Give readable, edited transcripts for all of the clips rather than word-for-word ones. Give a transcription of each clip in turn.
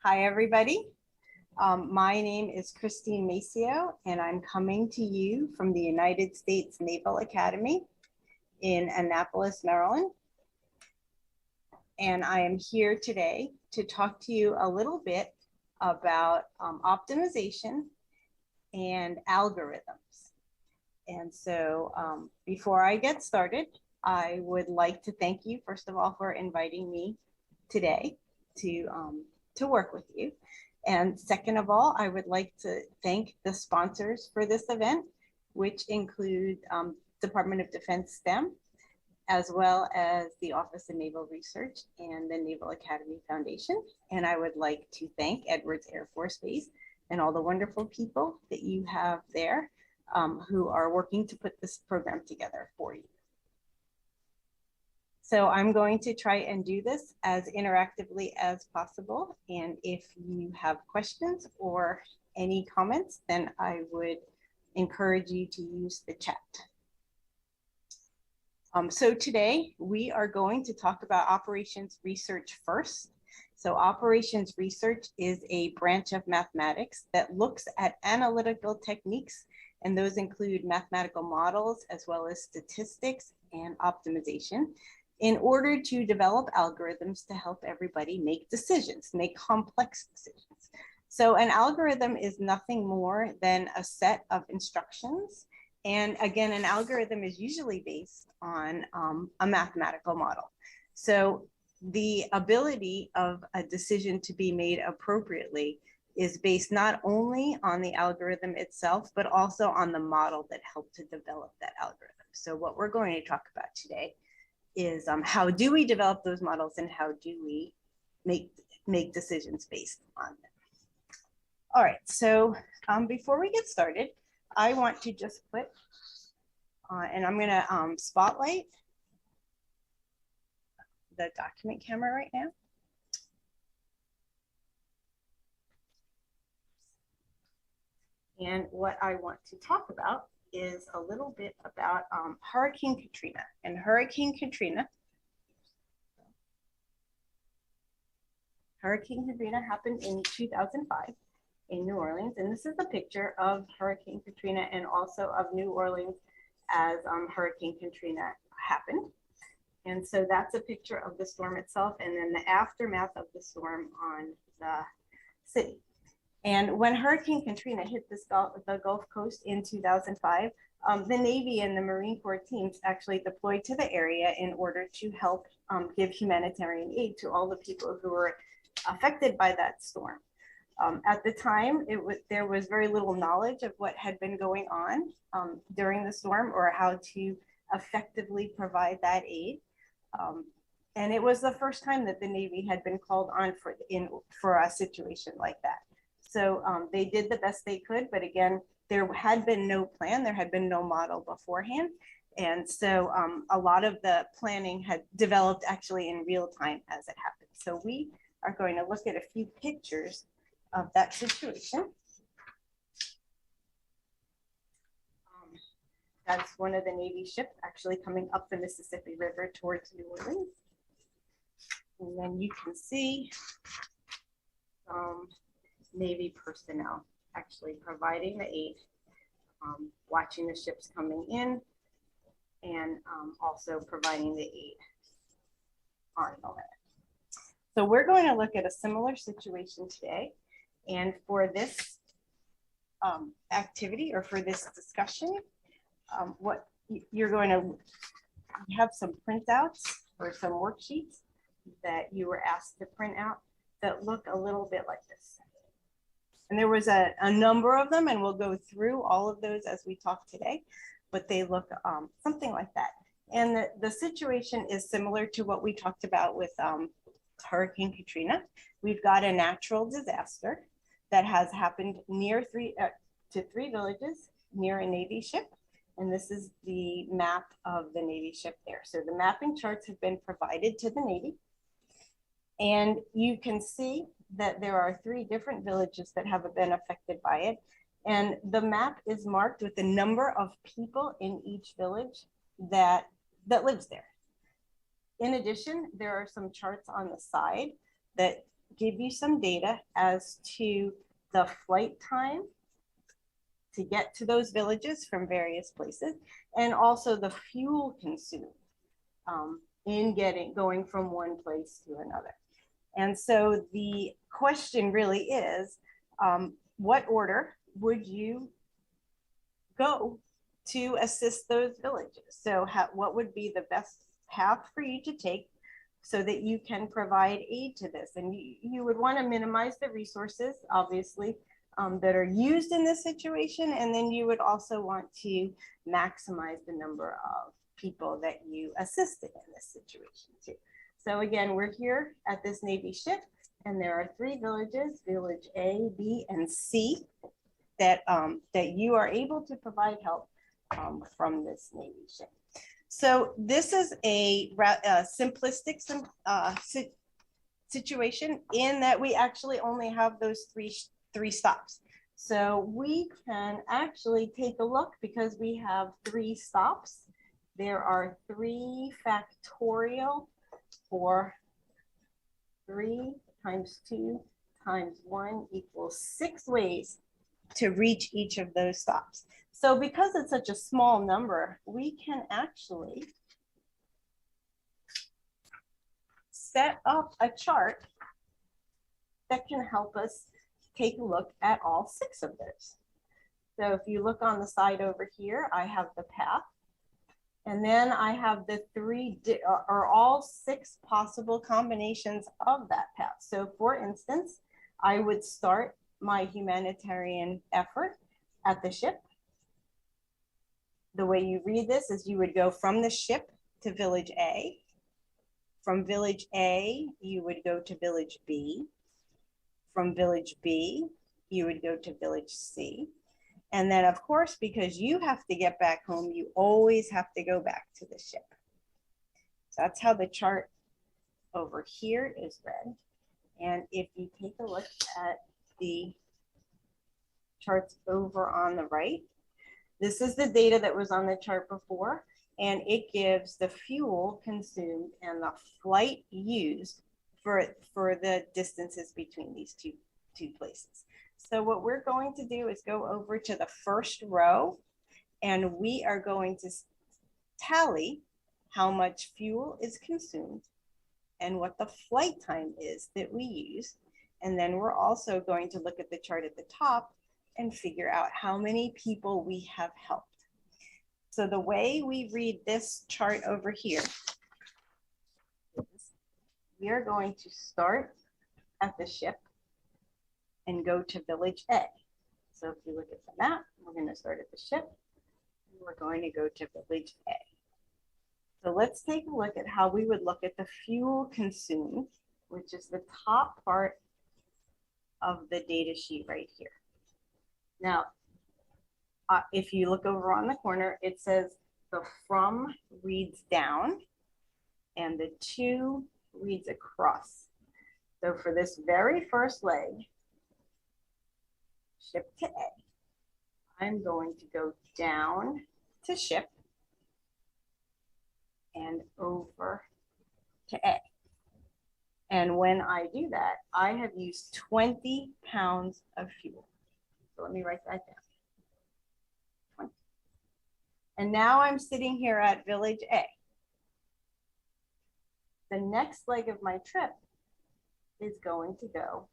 Hi, everybody. My name is Christine Maceo, and I'm coming to you from the United States Naval Academy in Annapolis, Maryland. And I am here today to talk to you a little bit about optimization and algorithms. And so before I get started, I would like to thank you, first of all, for inviting me today to work with you. And second of all, I would like to thank the sponsors for this event, which include Department of Defense STEM, as well as the Office of Naval Research and the Naval Academy Foundation. And I would like to thank Edwards Air Force Base and all the wonderful people that you have there who are working to put this program together for you. So I'm going to try and do this as interactively as possible. And if you have questions or any comments, then I would encourage you to use the chat. So today we are going to talk about operations research first. So operations research is a branch of mathematics that looks at analytical techniques, and those include mathematical models as well as statistics and optimization, in order to develop algorithms to help everybody make decisions, make complex decisions. So an algorithm is nothing more than a set of instructions. And again, an algorithm is usually based on a mathematical model. So the ability of a decision to be made appropriately is based not only on the algorithm itself, but also on the model that helped to develop that algorithm. So what we're going to talk about today is how do we develop those models and how do we make decisions based on them. All right, so before we get started, I want to just put, and I'm gonna spotlight the document camera right now. And what I want to talk about is a little bit about Hurricane Katrina. And Hurricane Katrina happened in 2005 in New Orleans. And this is a picture of Hurricane Katrina and also of New Orleans as Hurricane Katrina happened. And so that's a picture of the storm itself and then the aftermath of the storm on the city. And when Hurricane Katrina hit the Gulf Coast in 2005, the Navy and the Marine Corps teams actually deployed to the area in order to help give humanitarian aid to all the people who were affected by that storm. At the time, there was very little knowledge of what had been going on during the storm or how to effectively provide that aid. And it was the first time that the Navy had been called on for a situation like that. So they did the best they could, but again, there had been no plan, there had been no model beforehand. And so a lot of the planning had developed actually in real time as it happened. So we are going to look at a few pictures of that situation. That's one of the Navy ships actually coming up the Mississippi River towards New Orleans. And then you can see Navy personnel actually providing the aid, watching the ships coming in, and also providing the aid on the land. So we're going to look at a similar situation today. And for this activity or for this discussion, what you're going to have some printouts or some worksheets that you were asked to print out that look a little bit like this. And there was a number of them, and we'll go through all of those as we talk today, but they look something like that. And the situation is similar to what we talked about with Hurricane Katrina. We've got a natural disaster that has happened near three villages near a Navy ship. And this is the map of the Navy ship there. So the mapping charts have been provided to the Navy. And you can see that there are 3 different villages that have been affected by it. And the map is marked with the number of people in each village that lives there. In addition, there are some charts on the side that give you some data as to the flight time to get to those villages from various places, and also the fuel consumed in going from one place to another. And so the question really is, what order would you go to assist those villages? So what would be the best path for you to take so that you can provide aid to this? And you would want to minimize the resources, obviously, that are used in this situation. And then you would also want to maximize the number of people that you assisted in this situation too. So again, we're here at this Navy ship, and there are 3 villages, village A, B, and C, that you are able to provide help from this Navy ship. So this is a simplistic situation in that we actually only have those three stops. So we can actually take a look, because we have 3 stops. There are 3 factorial, or 3 times 2 times 1 equals 6 ways to reach each of those stops. So because it's such a small number, we can actually set up a chart that can help us take a look at all 6 of those. So if you look on the side over here, I have the path. And then I have the 3 or all 6 possible combinations of that path. So for instance, I would start my humanitarian effort at the ship. The way you read this is you would go from the ship to village A. From village A, you would go to village B. From village B, you would go to village C. And then, of course, because you have to get back home, you always have to go back to the ship. So that's how the chart over here is read. And if you take a look at the charts over on the right, this is the data that was on the chart before, and it gives the fuel consumed and the flight used for the distances between these two places. So what we're going to do is go over to the first row, and we are going to tally how much fuel is consumed and what the flight time is that we use. And then we're also going to look at the chart at the top and figure out how many people we have helped. So the way we read this chart over here is we are going to start at the ship and go to village A. So if you look at the map, we're going to start at the ship, and we're going to go to village A. So let's take a look at how we would look at the fuel consumed, which is the top part of the data sheet right here. Now, if you look over on the corner, it says the from reads down and the to reads across. So for this very first leg, ship to A, I'm going to go down to ship and over to A. And when I do that, I have used 20 pounds of fuel. So let me write that down. 20. And now I'm sitting here at village A. The next leg of my trip is going to go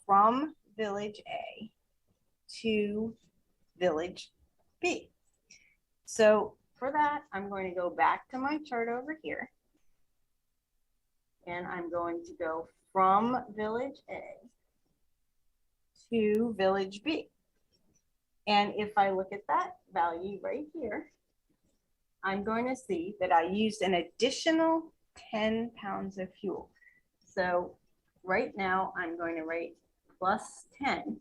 from village A to village B. So for that, I'm going to go back to my chart over here, and I'm going to go from village A to village B. And if I look at that value right here, I'm going to see that I used an additional 10 pounds of fuel. So right now I'm going to write plus 10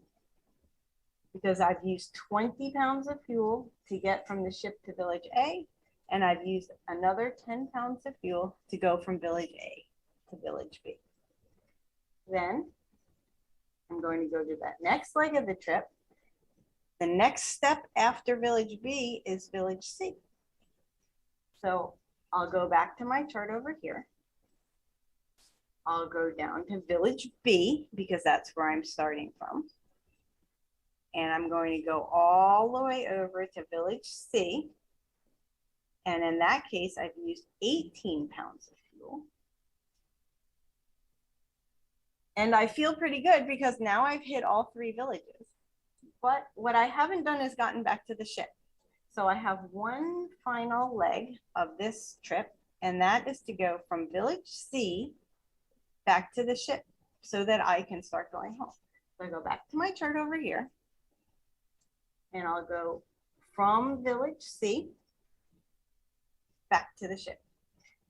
because I've used 20 pounds of fuel to get from the ship to village A, and I've used another 10 pounds of fuel to go from village A to village B. Then I'm going to go to that next leg of the trip. The next step after village B is village C. So I'll go back to my chart over here, I'll go down to village B because that's where I'm starting from. And I'm going to go all the way over to village C. And in that case, I've used 18 pounds of fuel. And I feel pretty good because now I've hit all 3 villages. But what I haven't done is gotten back to the ship. So I have one final leg of this trip, and that is to go from village C back to the ship so that I can start going home. So I go back to my chart over here, and I'll go from village C back to the ship.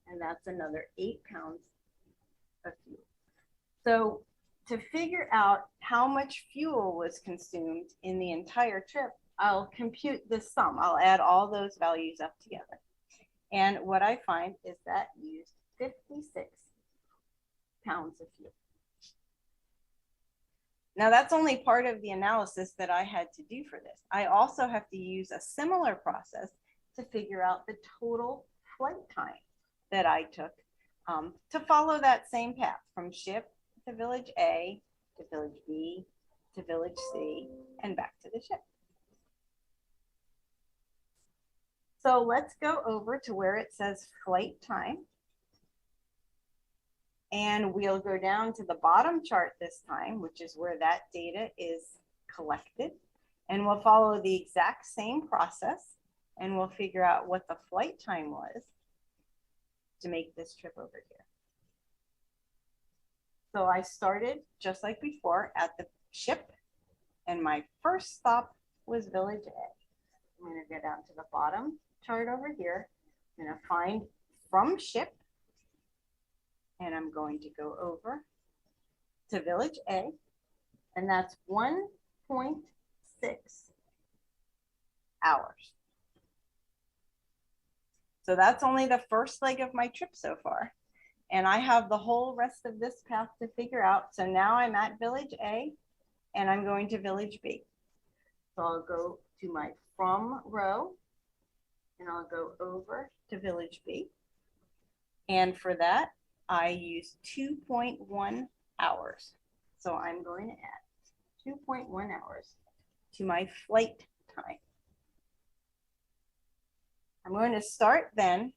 And that's another 8 pounds of fuel. So to figure out how much fuel was consumed in the entire trip, I'll compute the sum. I'll add all those values up together. And what I find is that used 56 pounds of fuel. Now that's only part of the analysis that I had to do for this. I also have to use a similar process to figure out the total flight time that I took to follow that same path from ship to village A, to village B, to village C, and back to the ship. So let's go over to where it says flight time. And we'll go down to the bottom chart this time, which is where that data is collected. And we'll follow the exact same process, and we'll figure out what the flight time was to make this trip over here. So I started just like before at the ship, and my first stop was village A. I'm going to go down to the bottom chart over here. I'm going to find from ship, and I'm going to go over to village A, and that's 1.6 hours. So that's only the first leg of my trip so far. And I have the whole rest of this path to figure out. So now I'm at village A, and I'm going to village B. So I'll go to my from row, and I'll go over to village B. And for that, I use 2.1 hours. So I'm going to add 2.1 hours to my flight time. I'm going to start then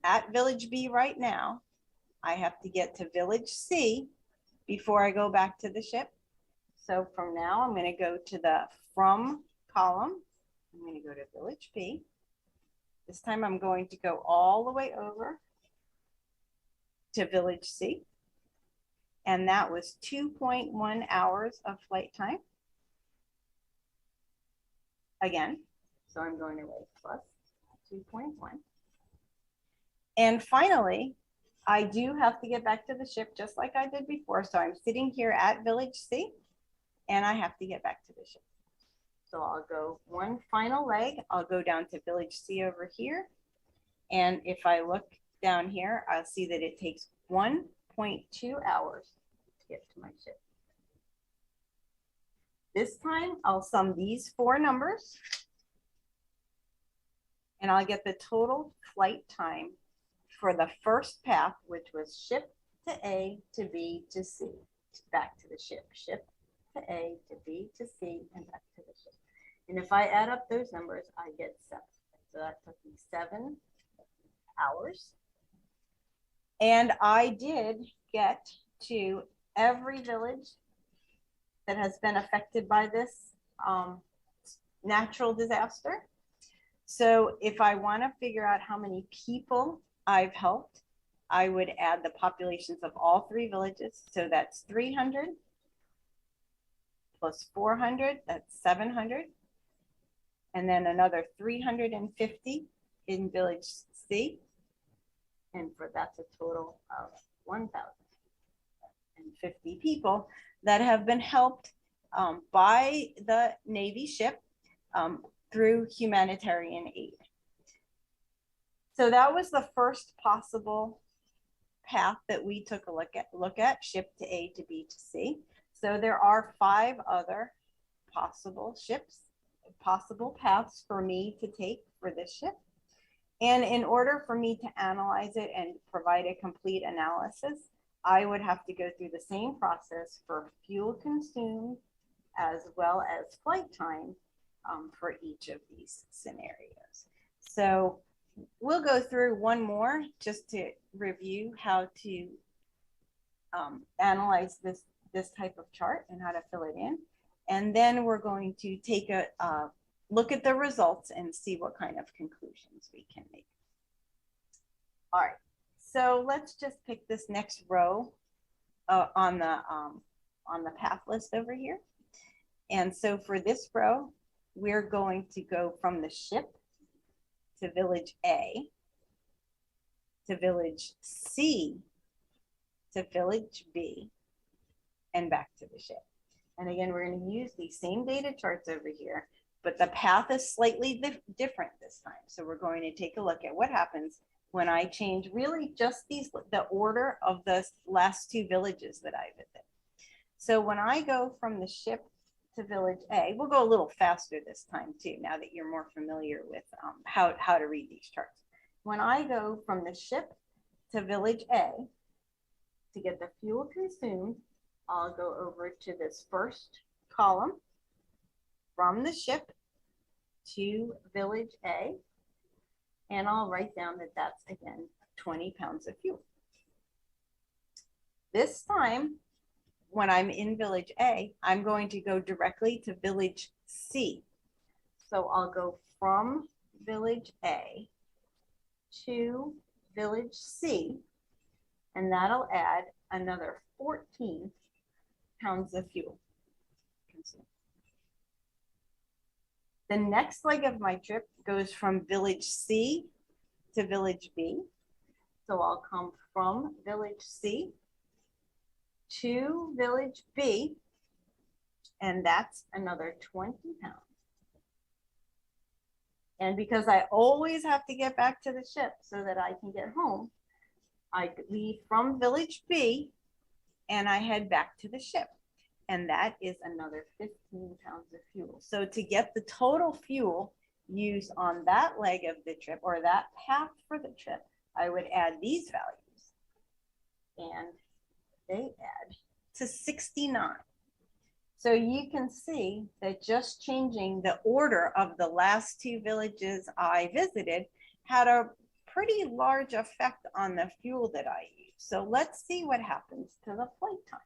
at village B right now. I have to get to village C before I go back to the ship. So from now, I'm going to go to the from column. I'm going to go to village B. This time I'm going to go all the way over to village C. And that was 2.1 hours of flight time. Again, so I'm going to write plus 2.1. And finally, I do have to get back to the ship just like I did before. So I'm sitting here at village C, and I have to get back to the ship. So I'll go one final leg. I'll go down to village C over here. And if I look down here, I'll see that it takes 1.2 hours to get to my ship. This time I'll sum these 4 numbers, and I'll get the total flight time for the first path, which was ship to A to B to C, back to the ship, ship to A to B to C, and back to the ship. And if I add up those numbers, I get 7. So that took me 7 hours. And I did get to every village that has been affected by this natural disaster. So if I want to figure out how many people I've helped, I would add the populations of all 3 villages. So that's 300 plus 400, that's 700. And then another 350 in village C. And for that's a total of 1,050 people that have been helped by the Navy ship through humanitarian aid. So that was the first possible path that we took a look at, ship to A to B to C. So there are 5 other possible paths for me to take for this ship. And in order for me to analyze it and provide a complete analysis, I would have to go through the same process for fuel consumed as well as flight time for each of these scenarios. So we'll go through one more just to review how to analyze this type of chart and how to fill it in. And then we're going to take a look at the results and see what kind of conclusions we can make. All right, so let's just pick this next row on the path list over here. And so for this row, we're going to go from the ship to village A, to village C, to village B, and back to the ship. And again, we're going to use these same data charts over here, but the path is slightly different this time. So we're going to take a look at what happens when I change really just the order of the last two villages that I visit. So when I go from the ship to village A, we'll go a little faster this time too, now that you're more familiar with how to read these charts. When I go from the ship to village A, to get the fuel consumed, I'll go over to this first column from the ship to village A, and I'll write down that that's again 20 pounds of fuel. This time, when I'm in village A, I'm going to go directly to village C. So I'll go from village A to village C, and that'll add another 14 pounds of fuel consumed. The next leg of my trip goes from village C to village B. So I'll come from village C to village B, and that's another 20 pounds. And because I always have to get back to the ship so that I can get home, I leave from village B and I head back to the ship. And that is another 15 pounds of fuel. So to get the total fuel used on that leg of the trip or that path for the trip, I would add these values. And they add to 69. So you can see that just changing the order of the last two villages I visited had a pretty large effect on the fuel that I used. So let's see what happens to the flight time.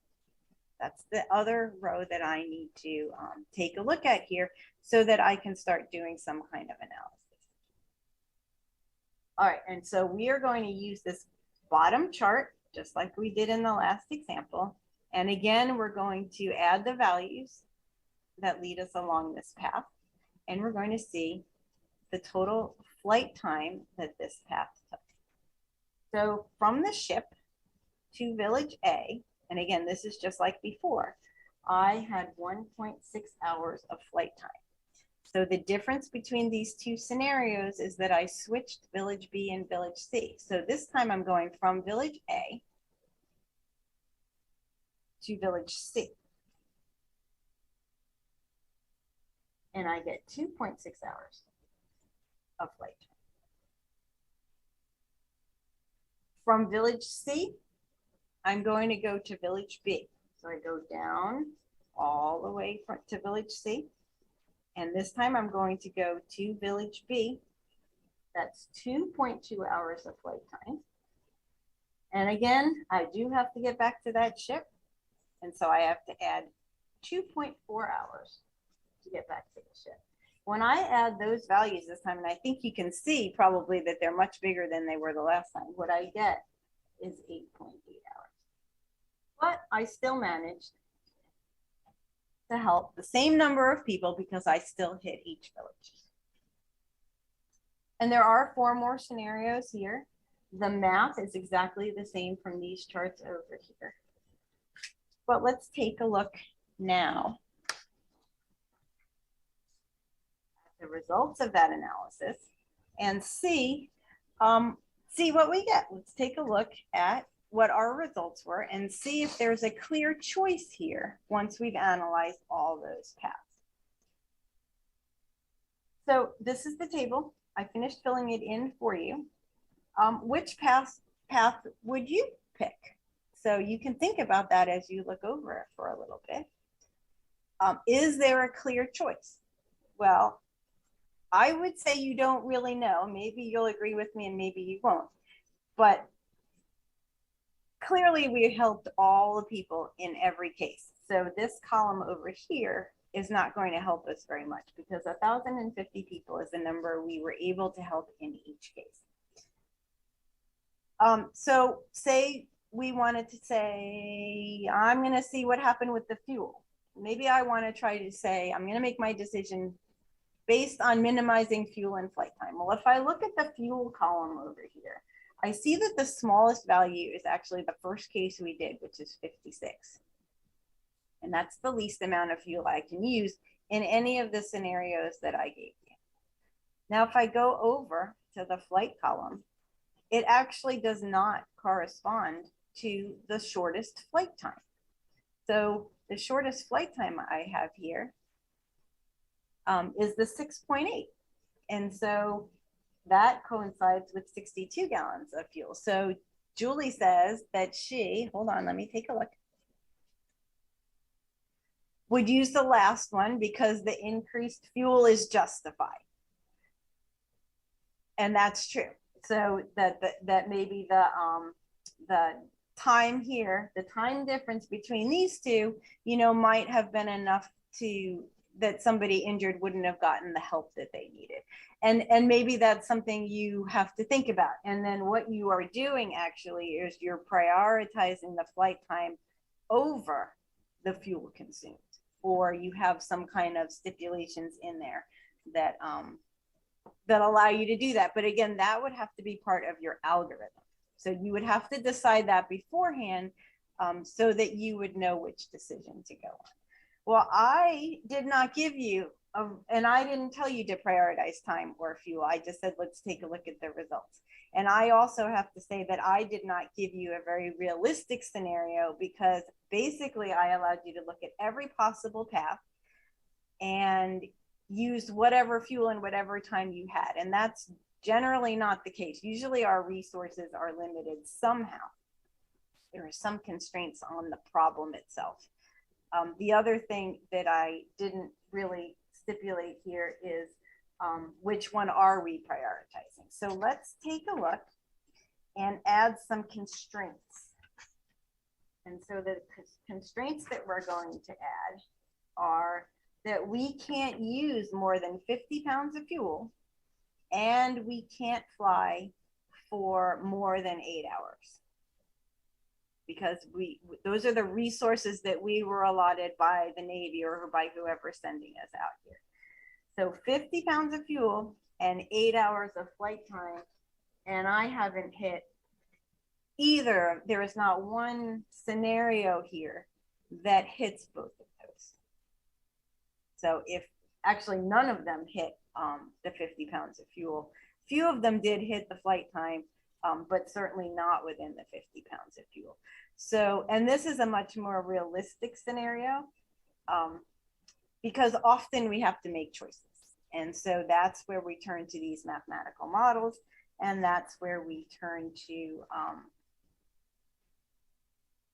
That's the other row that I need to take a look at here so that I can start doing some kind of analysis. All right, and so we are going to use this bottom chart just like we did in the last example. And again, we're going to add the values that lead us along this path. And we're going to see the total flight time that this path took. So from the ship to village A, and again, this is just like before, I had 1.6 hours of flight time. So the difference between these two scenarios is that I switched village B and village C. So this time I'm going from village A to village C. And I get 2.6 hours of flight time. From village C, I'm going to go to village B. So I go down all the way to village C. And this time I'm going to go to village B. That's 2.2 hours of flight time. And again, I do have to get back to that ship. And so I have to add 2.4 hours to get back to the ship. When I add those values this time, and I think you can see probably that they're much bigger than they were the last time, what I get is 8.8 hours. But I still managed to help the same number of people because I still hit each village. And there are 4 more scenarios here. The math is exactly the same from these charts over here. But let's take a look now at the results of that analysis and see what we get. Let's take a look at what our results were and see if there's a clear choice here once we've analyzed all those paths. So this is the table. I finished filling it in for you. Which path would you pick? So you can think about that as you look over it for a little bit. Is there a clear choice? Well, I would say you don't really know. Maybe you'll agree with me and maybe you won't. But clearly we helped all the people in every case. So this column over here is not going to help us very much because 1,050 people is the number we were able to help in each case. So say we wanted to say, I'm going to see what happened with the fuel. Maybe I want to try to say, I'm going to make my decision based on minimizing fuel and flight time. Well, if I look at the fuel column over here, I see that the smallest value is actually the first case we did, which is 56. And that's the least amount of fuel I can use in any of the scenarios that I gave you. Now, if I go over to the flight column, it actually does not correspond to the shortest flight time. So the shortest flight time I have here is the 6.8. And so that coincides with 62 gallons of fuel. So Julie says that she, hold on, let me take a look, would use the last one because the increased fuel is justified. And that's true. So that maybe the time here, the time difference between these two, you know, might have been enough to that somebody injured wouldn't have gotten the help that they needed. And maybe that's something you have to think about. And then what you are doing actually is you're prioritizing the flight time over the fuel consumed, or you have some kind of stipulations in there that that allow you to do that. But again, that would have to be part of your algorithm. So you would have to decide that beforehand so that you would know which decision to go on. Well, I did not give you, and I didn't tell you to prioritize time or fuel. I just said, let's take a look at the results. And I also have to say that I did not give you a very realistic scenario because basically I allowed you to look at every possible path and use whatever fuel and whatever time you had. And that's generally not the case. Usually our resources are limited somehow. There are some constraints on the problem itself. The other thing that I didn't really stipulate here is which one are we prioritizing? So let's take a look and add some constraints. And so the constraints that we're going to add are that we can't use more than 50 pounds of fuel and we can't fly for more than 8 hours. Because those are the resources that we were allotted by the Navy or by whoever's sending us out here. So 50 pounds of fuel and 8 hours of flight time. And I haven't hit either. There is not one scenario here that hits both of those. So if actually none of them hit the 50 pounds of fuel, few of them did hit the flight time, but certainly not within the 50 pounds of fuel. So, and this is a much more realistic scenario because often we have to make choices. And so that's where we turn to these mathematical models, and that's where we turn to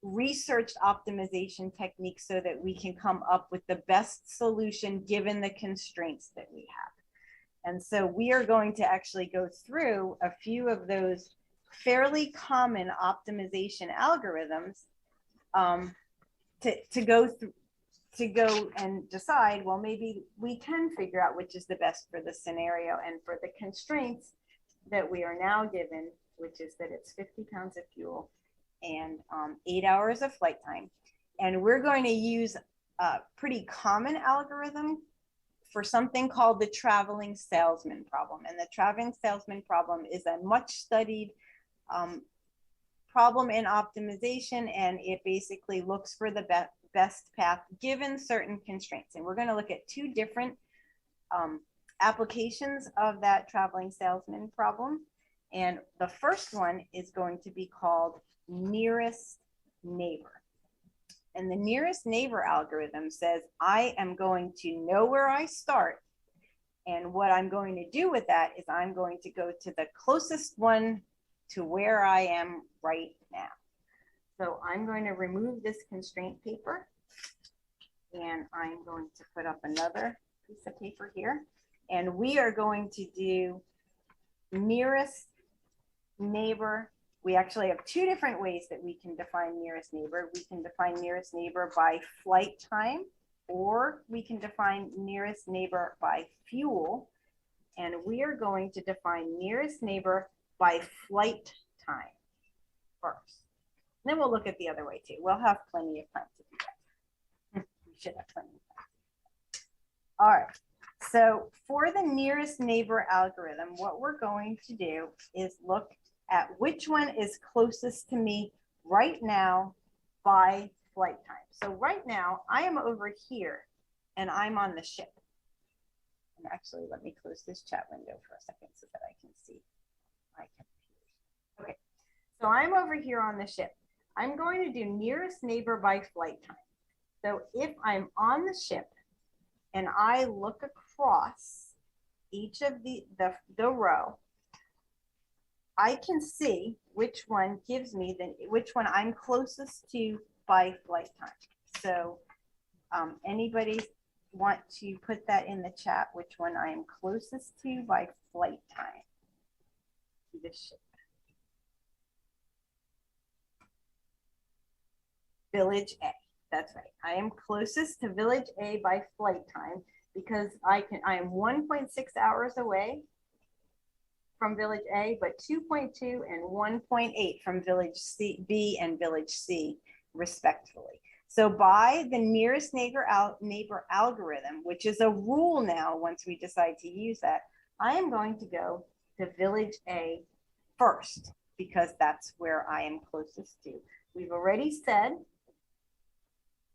research optimization techniques so that we can come up with the best solution given the constraints that we have. And so we are going to actually go through a few of those fairly common optimization algorithms to go and decide, well, maybe we can figure out which is the best for the scenario and for the constraints that we are now given, which is that it's 50 pounds of fuel and 8 hours of flight time. And we're going to use a pretty common algorithm for something called the traveling salesman problem. And the traveling salesman problem is a much studied problem in optimization, and it basically looks for the best path given certain constraints. And we're going to look at two different applications of that traveling salesman problem. And the first one is going to be called nearest neighbor. And the nearest neighbor algorithm says, I am going to know where I start. And what I'm going to do with that is I'm going to go to the closest one to where I am right now. So I'm going to remove this constraint paper, and I'm going to put up another piece of paper here. And we are going to do nearest neighbor. We actually have two different ways that we can define nearest neighbor. We can define nearest neighbor by flight time, or we can define nearest neighbor by fuel. And we are going to define nearest neighbor by flight time first. And then we'll look at the other way too. We'll have plenty of time to do that. We should have plenty of time. All right. So for the nearest neighbor algorithm, what we're going to do is look at which one is closest to me right now by flight time. So right now I am over here and I'm on the ship. And actually, let me close this chat window for a second so that I can see my computer. Okay, so I'm over here on the ship. I'm going to do nearest neighbor by flight time. So if I'm on the ship and I look across each of the row, I can see which one gives me which one I'm closest to by flight time. So anybody want to put that in the chat, which one I am closest to by flight time to the ship? Village A. That's right. I am closest to Village A by flight time because I am 1.6 hours away from Village A, but 2.2 and 1.8 from Village B and Village C, respectively. So by the nearest neighbor algorithm, which is a rule now once we decide to use that, I am going to go to Village A first because that's where I am closest to. We've already said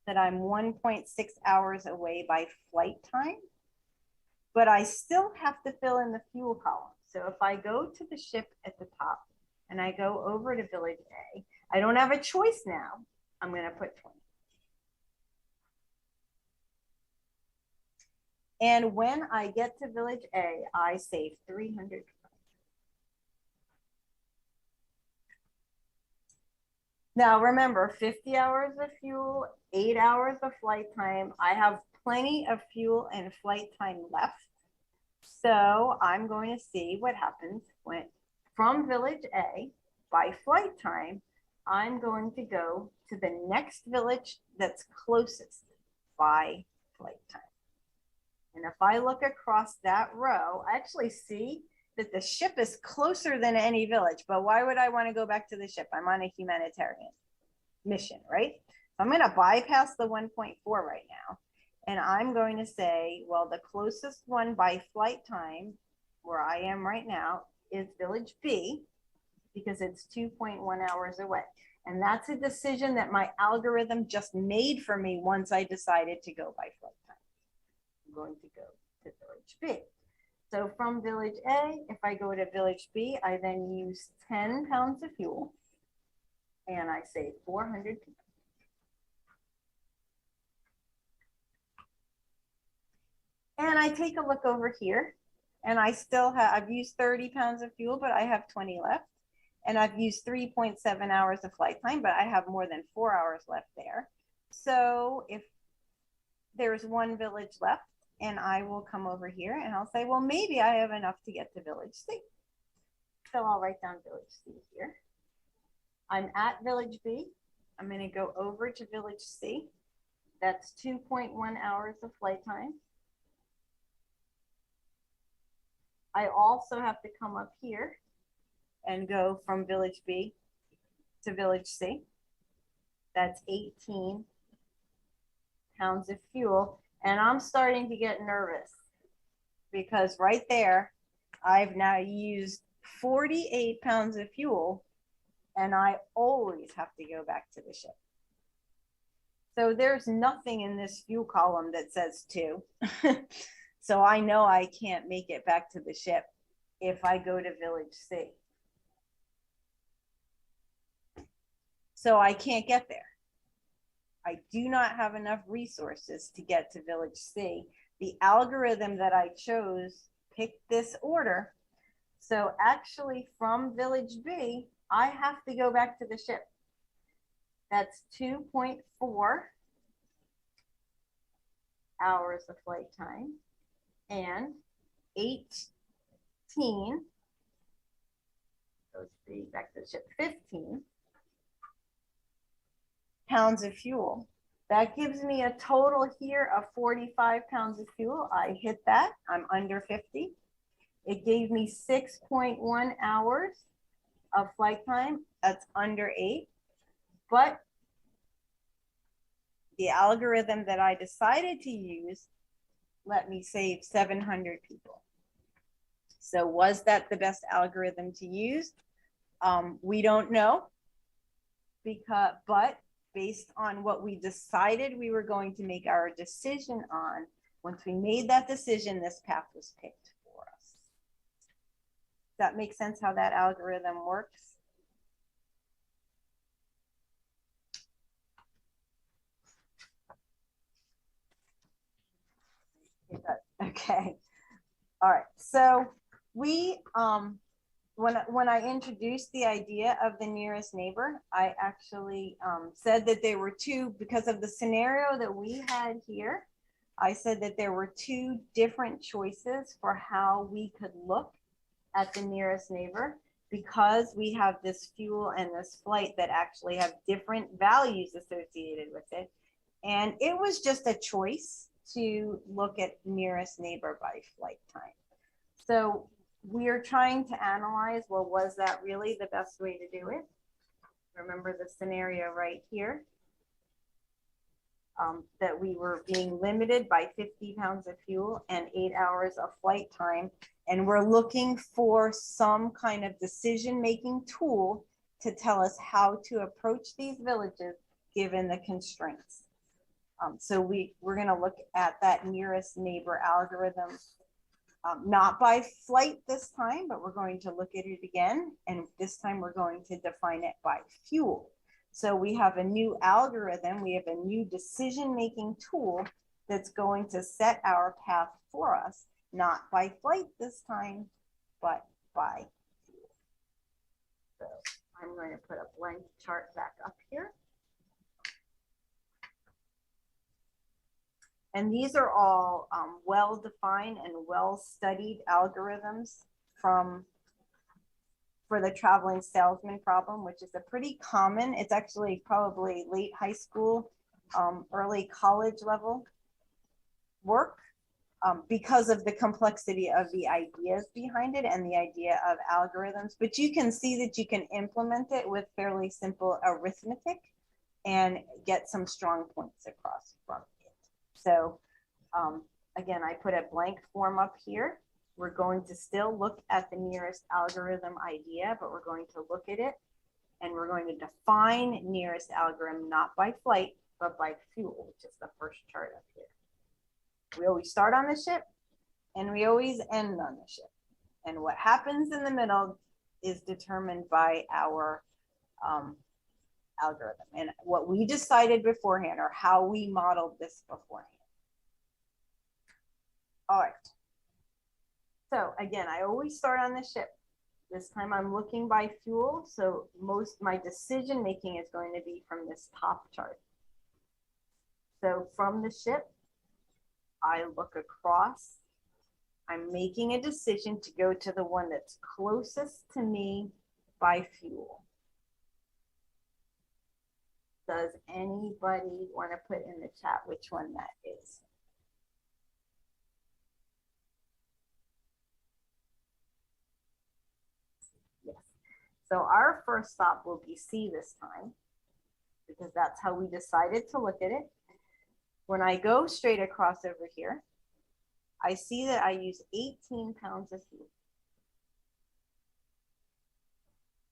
that I'm 1.6 hours away by flight time, but I still have to fill in the fuel column. So if I go to the ship at the top and I go over to Village A, I don't have a choice now. I'm going to put 20. And when I get to Village A, I save 300. Now remember, 50 hours of fuel, 8 hours of flight time. I have plenty of fuel and flight time left. So I'm going to see what happens when from Village A by flight time, I'm going to go to the next village that's closest by flight time. And if I look across that row, I actually see that the ship is closer than any village, but why would I want to go back to the ship? I'm on a humanitarian mission, right? So I'm going to bypass the 1.4 right now. And I'm going to say, well, the closest one by flight time where I am right now is Village B because it's 2.1 hours away. And that's a decision that my algorithm just made for me once I decided to go by flight time. I'm going to go to Village B. So from Village A, if I go to Village B, I then use 10 pounds of fuel and I save 400 people. And I take a look over here and I still have, I've used 30 pounds of fuel, but I have 20 left. And I've used 3.7 hours of flight time, but I have more than 4 hours left there. So if there's one village left, and I will come over here and I'll say, well, maybe I have enough to get to Village C. So I'll write down Village C here. I'm at Village B. I'm going to go over to Village C. That's 2.1 hours of flight time. I also have to come up here and go from Village B to Village C. That's 18 pounds of fuel. And I'm starting to get nervous because right there, I've now used 48 pounds of fuel and I always have to go back to the ship. So there's nothing in this fuel column that says 2. So I know I can't make it back to the ship if I go to Village C. So I can't get there. I do not have enough resources to get to Village C. The algorithm that I chose picked this order. So actually from Village B, I have to go back to the ship. That's 2.4 hours of flight time and 18, back to the ship, 15 pounds of fuel. That gives me a total here of 45 pounds of fuel. I hit that, I'm under 50. It gave me 6.1 hours of flight time. That's under 8. But the algorithm that I decided to use let me save 700 people. So was that the best algorithm to use? We don't know, but based on what we decided we were going to make our decision on, once we made that decision, this path was picked for us. Does that make sense how that algorithm works? Okay. All right. So we, when I introduced the idea of the nearest neighbor, I actually said that there were two, because of the scenario that we had here, I said that there were two different choices for how we could look at the nearest neighbor, because we have this fuel and this flight that actually have different values associated with it. And it was just a choice to look at nearest neighbor by flight time. So we are trying to analyze, well, was that really the best way to do it? Remember the scenario right here, that we were being limited by 50 pounds of fuel and 8 hours of flight time. And we're looking for some kind of decision-making tool to tell us how to approach these villages given the constraints. So we're going to look at that nearest neighbor algorithm, not by flight this time, but we're going to look at it again. And this time we're going to define it by fuel. So we have a new algorithm, we have a new decision-making tool that's going to set our path for us, not by flight this time, but by fuel. So I'm going to put a blank chart back up here. And these are all well-defined and well-studied algorithms for the traveling salesman problem, which is a pretty common, it's actually probably late high school, early college level work, because of the complexity of the ideas behind it and the idea of algorithms. But you can see that you can implement it with fairly simple arithmetic and get some strong points across from it. So again, I put a blank form up here. We're going to still look at the nearest algorithm idea, but we're going to look at it and we're going to define nearest algorithm, not by flight, but by fuel, which is the first chart up here. We always start on the ship and we always end on the ship. And what happens in the middle is determined by our algorithm and what we decided beforehand or how we modeled this beforehand. All right. So again, I always start on the ship. This time I'm looking by fuel. So my decision making is going to be from this top chart. So from the ship, I look across. I'm making a decision to go to the one that's closest to me by fuel. Does anybody want to put in the chat which one that is? Yes. So our first stop will be C this time, because that's how we decided to look at it. When I go straight across over here, I see that I use 18 pounds of fuel.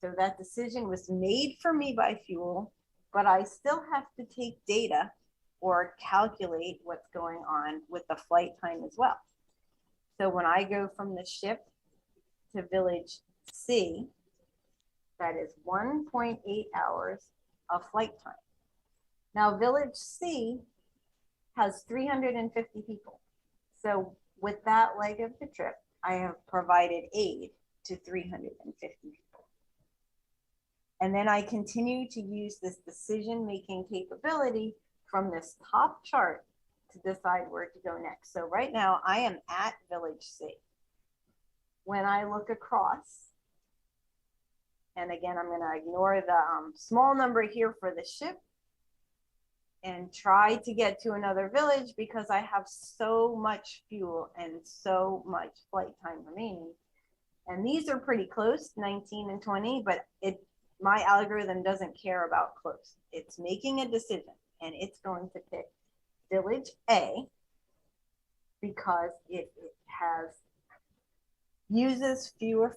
So that decision was made for me by fuel, but I still have to take data or calculate what's going on with the flight time as well. So when I go from the ship to village C, that is 1.8 hours of flight time. Now village C has 350 people. So with that leg of the trip, I have provided aid to 350 people. And then I continue to use this decision-making capability from this top chart to decide where to go next. So right now I am at Village C. When I look across, and again, I'm going to ignore the small number here for the ship and try to get to another village because I have so much fuel and so much flight time remaining. And these are pretty close, 19 and 20, but my algorithm doesn't care about close. It's making a decision, and it's going to pick Village A because it uses fewer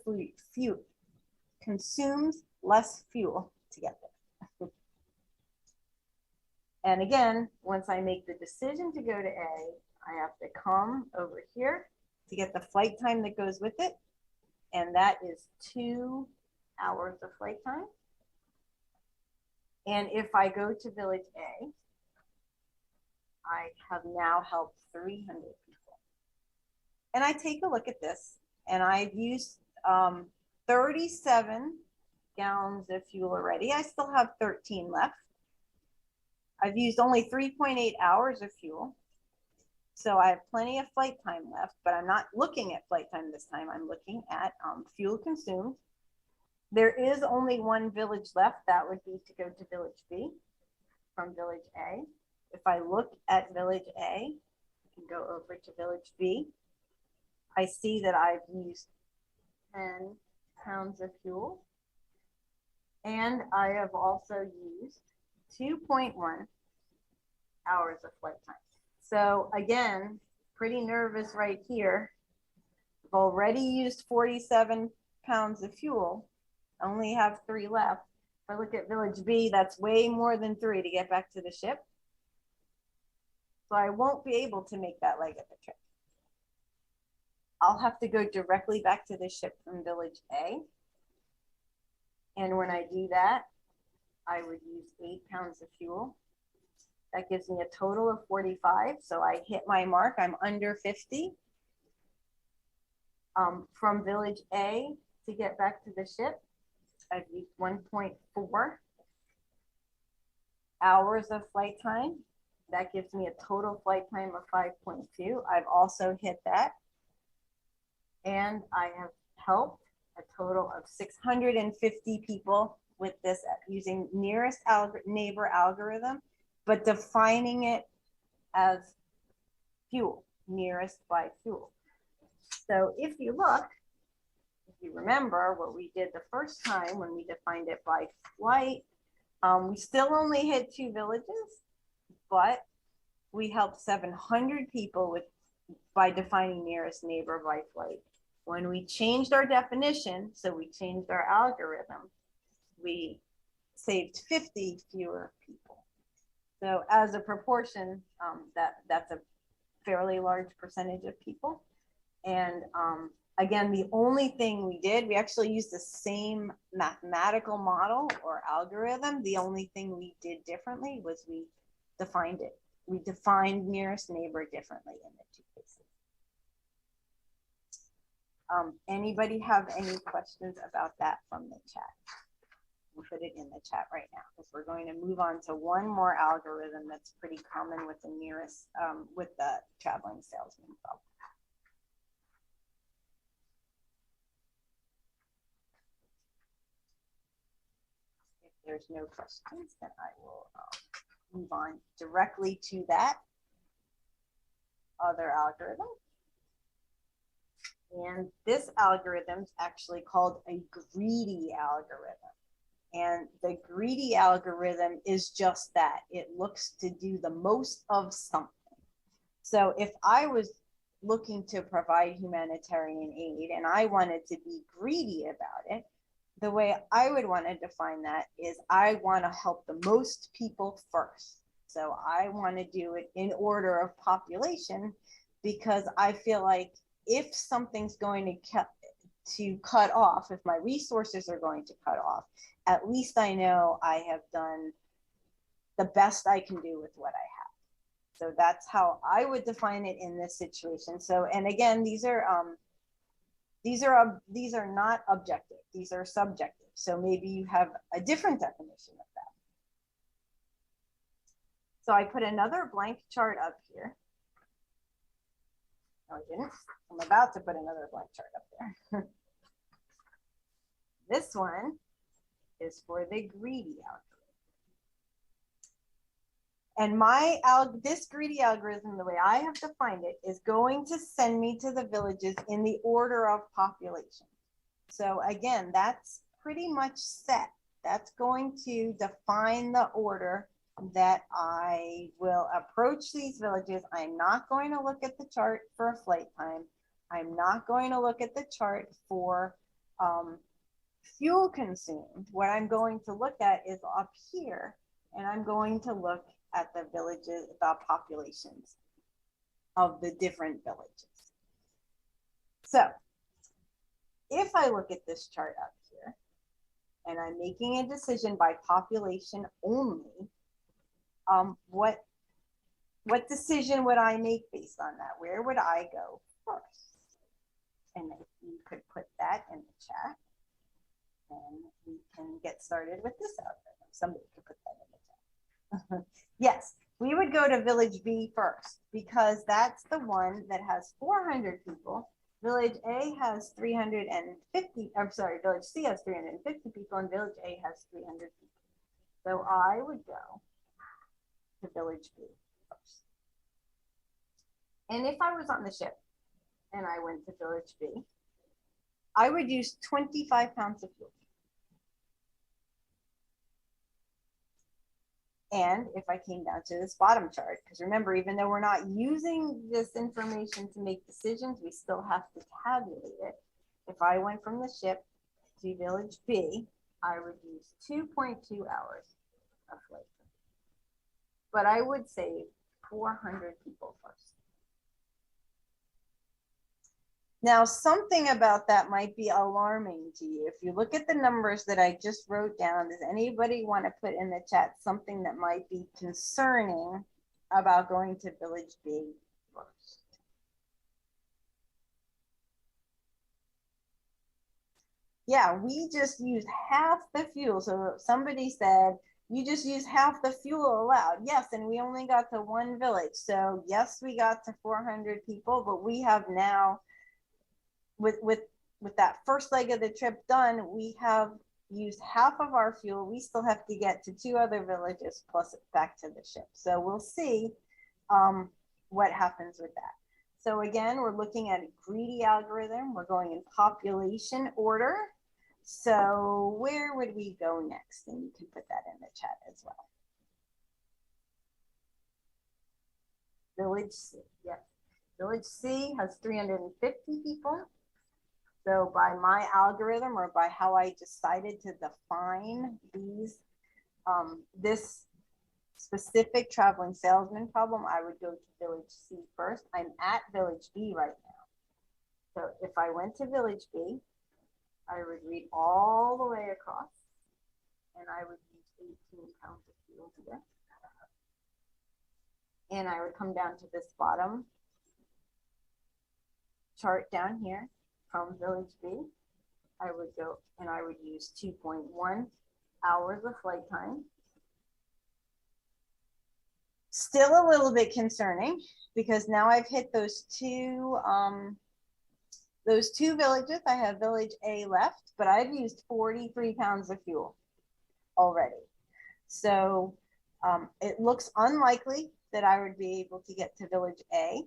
fuel, consumes less fuel to get there. And again, once I make the decision to go to A, I have to come over here to get the flight time that goes with it. And that is 2 hours of flight time. And if I go to Village A, I have now helped 300 people. And I take a look at this, and I've used 37 gallons of fuel already. I still have 13 left. I've used only 3.8 hours of fuel. So I have plenty of flight time left, but I'm not looking at flight time this time. I'm looking at fuel consumed. There is only one village left. That would be to go to Village B from Village A. If I look at Village A and go over to Village B, I see that I've used 10 pounds of fuel. And I have also used 2.1 hours of flight time. So again, pretty nervous right here. I've already used 47 pounds of fuel. I only have 3 left. If I look at Village B, that's way more than 3 to get back to the ship. So I won't be able to make that leg of the trip. I'll have to go directly back to the ship from Village A. And when I do that, I would use 8 pounds of fuel. That gives me a total of 45. So I hit my mark. I'm under 50. From Village A to get back to the ship, I've used 1.4 hours of flight time. That gives me a total flight time of 5.2. I've also hit that. And I have helped a total of 650 people with this using nearest neighbor algorithm, but defining it as fuel, nearest by fuel. So if you look, if you remember what we did the first time when we defined it by flight, we still only hit 2 villages, but we helped 700 people by defining nearest neighbor by flight. When we changed our definition, so we changed our algorithm, we saved 50 fewer people. So as a proportion, that's a fairly large percentage of people. And again, the only thing we did, we actually used the same mathematical model or algorithm. The only thing we did differently was we defined it. We defined nearest neighbor differently in the 2 cases. Anybody have any questions about that from the chat? We'll put it in the chat right now because we're going to move on to one more algorithm that's pretty common with the nearest, with the traveling salesman problem. If there's no questions, then I will move on directly to that other algorithm. And this algorithm is actually called a greedy algorithm. And the greedy algorithm is just that. It looks to do the most of something. So if I was looking to provide humanitarian aid and I wanted to be greedy about it, the way I would want to define that is I want to help the most people first. So I want to do it in order of population because I feel like if something's going to cut off, if my resources are going to cut off, at least I know I have done the best I can do with what I have. So that's how I would define it in this situation. So, and again, these are not objective, these are subjective. So maybe you have a different definition of that. So I put another blank chart up here. No, I didn't. I'm about to put another blank chart up there. This one is for the greedy algorithm. And this greedy algorithm, the way I have defined it, is going to send me to the villages in the order of population. So again, that's pretty much set. That's going to define the order that I will approach these villages. I'm not going to look at the chart for a flight time. I'm not going to look at the chart for fuel consumed. What I'm going to look at is up here, and I'm going to look at the villages, the populations of the different villages. So if I look at this chart up here, and I'm making a decision by population only, what decision would I make based on that? Where would I go first? And if you could put that in the chat, and we can get started with this algorithm. Somebody could put that in the chat. Yes, we would go to village B first, because that's the one that has 400 people. Village A has 350, I'm sorry, village C has 350 people, and village A has 300 people. So I would go to village B first. And if I was on the ship and I went to village B, I would use 25 pounds of fuel. And if I came down to this bottom chart, because remember, even though we're not using this information to make decisions, we still have to tabulate it. If I went from the ship to village B, I would use 2.2 hours of flight. But I would save 400 people first. Now, something about that might be alarming to you. If you look at the numbers that I just wrote down, does anybody want to put in the chat something that might be concerning about going to village B first? Yeah, we just used half the fuel. So somebody said, you just use half the fuel allowed. Yes, and we only got to one village. So yes, we got to 400 people, but we have now, with that first leg of the trip done, we have used half of our fuel. We still have to get to 2 other villages plus back to the ship. So we'll see what happens with that. So again, we're looking at a greedy algorithm. We're going in population order. So where would we go next? And you can put that in the chat as well. Village C, yes. Village C has 350 people. So by my algorithm, or by how I decided to define these, this specific traveling salesman problem, I would go to village C first. I'm at village B right now. So if I went to village B, I would read all the way across, and I would use 18 pounds of fuel here. And I would come down to this bottom chart down here. From village B, I would go and I would use 2.1 hours of flight time. Still a little bit concerning, because now I've hit those two villages. I have village A left, but I've used 43 pounds of fuel already. So it looks unlikely that I would be able to get to village A.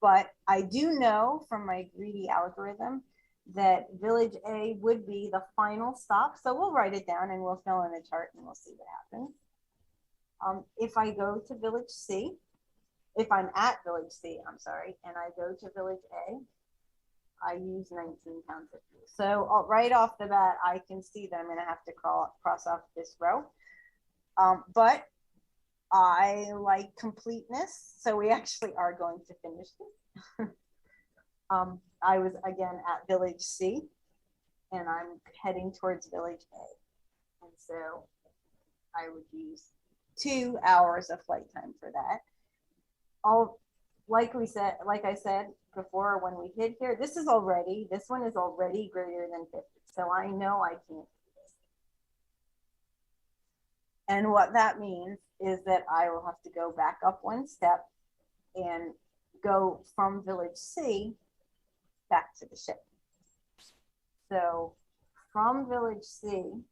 But I do know from my greedy algorithm that village A would be the final stop. So we'll write it down and we'll fill in a chart and we'll see what happens. If I go to village C, if I'm at village C, I'm sorry, and I go to village A, I use 19 pounds of fuel. So right off the bat, I can see that I'm going to have to cross off this row. But I like completeness, so we actually are going to finish this. I was again at village C, and I'm heading towards village A. And so I would use 2 hours of flight time for that. like I said before, when we hit here, this one is already greater than 50. So I know I can't do this. And what that means is that I will have to go back up one step and go from village C back to the ship. So from village C,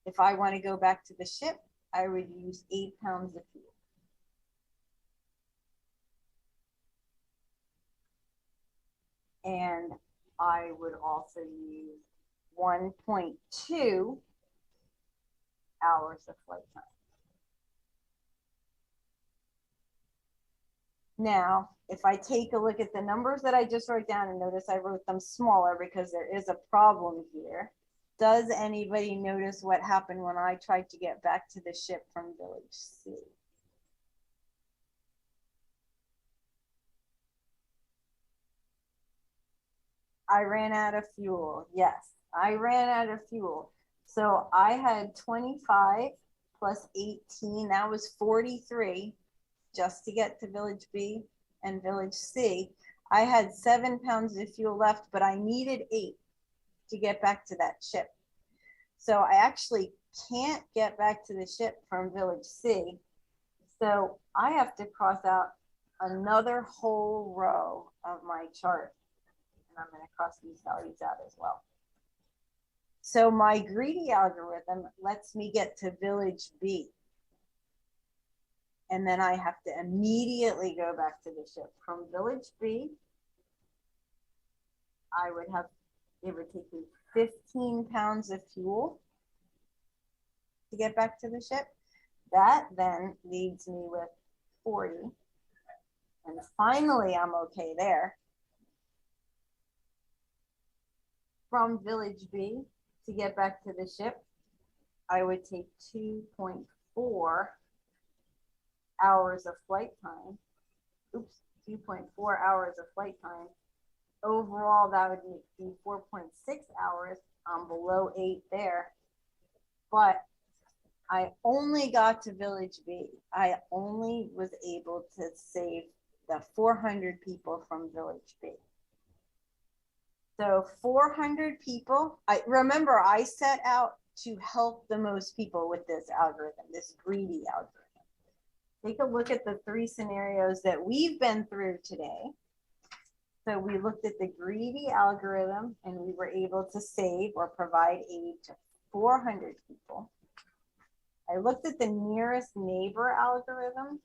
if I want to go back to the ship, I would use 8 pounds of fuel. And I would also use 1.2 hours of flight time. Now, if I take a look at the numbers that I just wrote down, and notice I wrote them smaller because there is a problem here. Does anybody notice what happened when I tried to get back to the ship from village C? I ran out of fuel. Yes, I ran out of fuel. So I had 25 plus 18, that was 43 just to get to village B and village C. I had 7 pounds of fuel left, but I needed 8 to get back to that ship. So I actually can't get back to the ship from village C. So I have to cross out another whole row of my chart. And I'm going to cross these values out as well. So my greedy algorithm lets me get to village B. And then I have to immediately go back to the ship. From village B, it would take me 15 pounds of fuel to get back to the ship. That then leaves me with 40. And finally, I'm okay there. From village B to get back to the ship, I would take 2.4 hours of flight time. Oops, 2.4 hours of flight time. Overall, that would be 4.6 hours. I'm below 8 there. But I only got to village B. I only was able to save the 400 people from village B. So 400 people, remember I set out to help the most people with this algorithm, this greedy algorithm. Take a look at the 3 scenarios that we've been through today. So we looked at the greedy algorithm and we were able to save or provide aid to 400 people. I looked at the nearest neighbor algorithm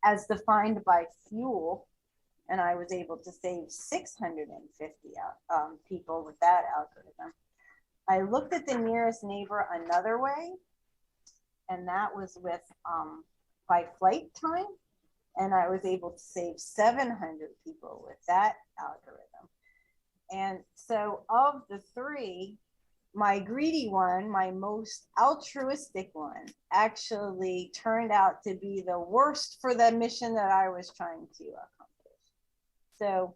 as defined by fuel, and I was able to save 650 people with that algorithm. I looked at the nearest neighbor another way, and that was with by flight time, and I was able to save 700 people with that algorithm. And so of the 3, my greedy one, my most altruistic one, actually turned out to be the worst for the mission that I was trying to accomplish. So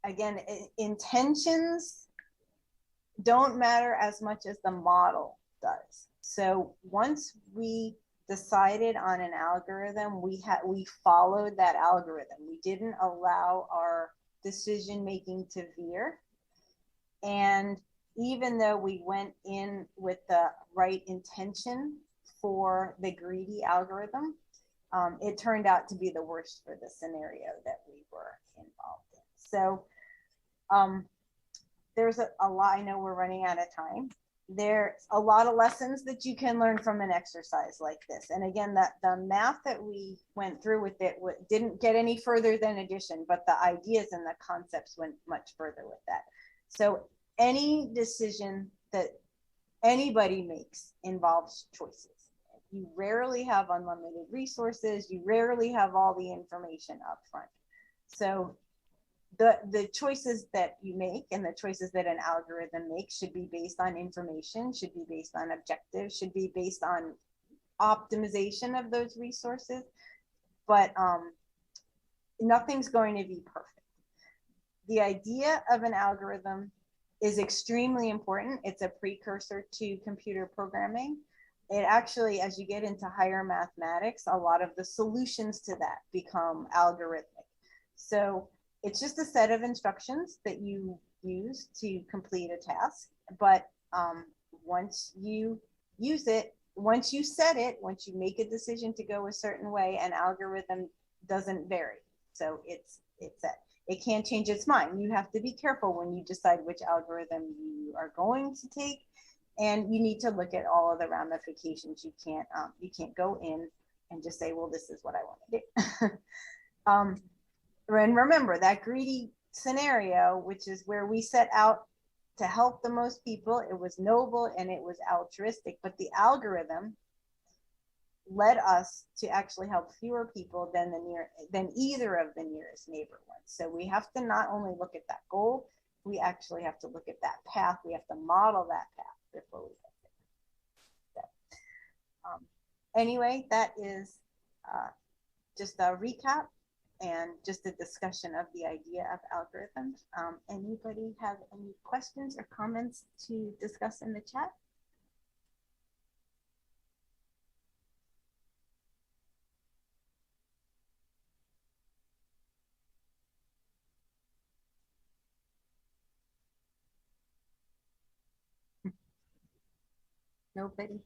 again, intentions don't matter as much as the model does. So once we decided on an algorithm, we followed that algorithm. We didn't allow our decision making to veer. And even though we went in with the right intention for the greedy algorithm, it turned out to be the worst for the scenario that we were involved in. So there's a lot, I know we're running out of time. There's a lot of lessons that you can learn from an exercise like this. And again, the math that we went through with it didn't get any further than addition, but the ideas and the concepts went much further with that. So any decision that anybody makes involves choices. You rarely have unlimited resources. You rarely have all the information up front. So the choices that you make and the choices that an algorithm makes should be based on information, should be based on objectives, should be based on optimization of those resources. But nothing's going to be perfect. The idea of an algorithm is extremely important. It's a precursor to computer programming, it actually, as you get into higher mathematics, a lot of the solutions to that become algorithmic. So it's just a set of instructions that you use to complete a task. But once you use it, once you set it, once you make a decision to go a certain way, an algorithm doesn't vary. So it's set. It can't change its mind. You have to be careful when you decide which algorithm you are going to take, and you need to look at all of the ramifications. You can't go in and just say, well, this is what I want to do. And remember that greedy scenario, which is where we set out to help the most people. It was noble and it was altruistic, but the algorithm led us to actually help fewer people than either of the nearest neighbor ones. So we have to not only look at that goal, we actually have to look at that path. We have to model that path before we get there. So, anyway, that is just a recap and just a discussion of the idea of algorithms. Anybody have any questions or comments to discuss in the chat? Nobody?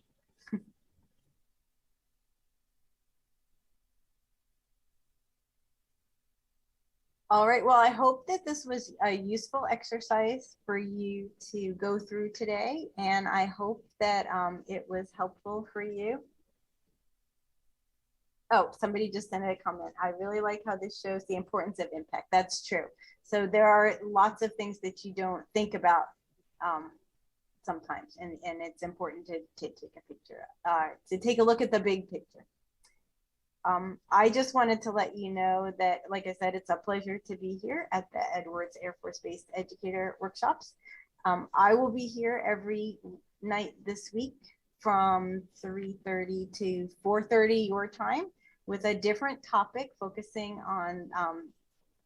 All right, well, I hope that this was a useful exercise for you to go through today, and I hope that it was helpful for you. Oh, somebody just sent a comment. I really like how this shows the importance of impact. That's true. So there are lots of things that you don't think about sometimes, and it's important to take a picture, to take a look at the big picture. I just wanted to let you know that, like I said, it's a pleasure to be here at the Edwards Air Force Base Educator Workshops. I will be here every night this week from 3:30 to 4:30 your time with a different topic focusing on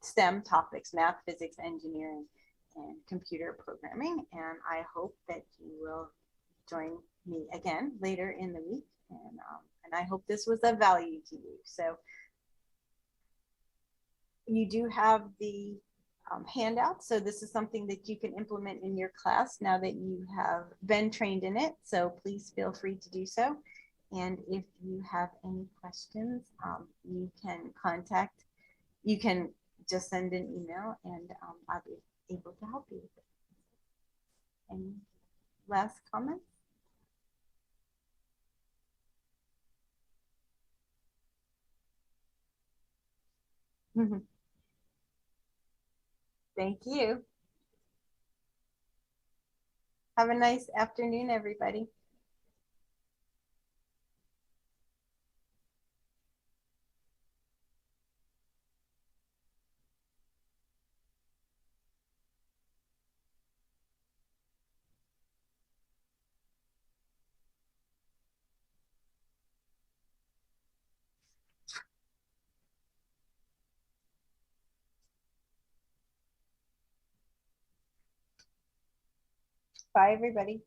STEM topics, math, physics, engineering, and computer programming. And I hope that you will join me again later in the week. And I hope this was of value to you. So you do have the handout. So this is something that you can implement in your class now that you have been trained in it. So please feel free to do so. And if you have any questions, you can just send an email, and I'll be able to help you with it. Any last comments? Thank you. Have a nice afternoon, everybody. Bye, everybody.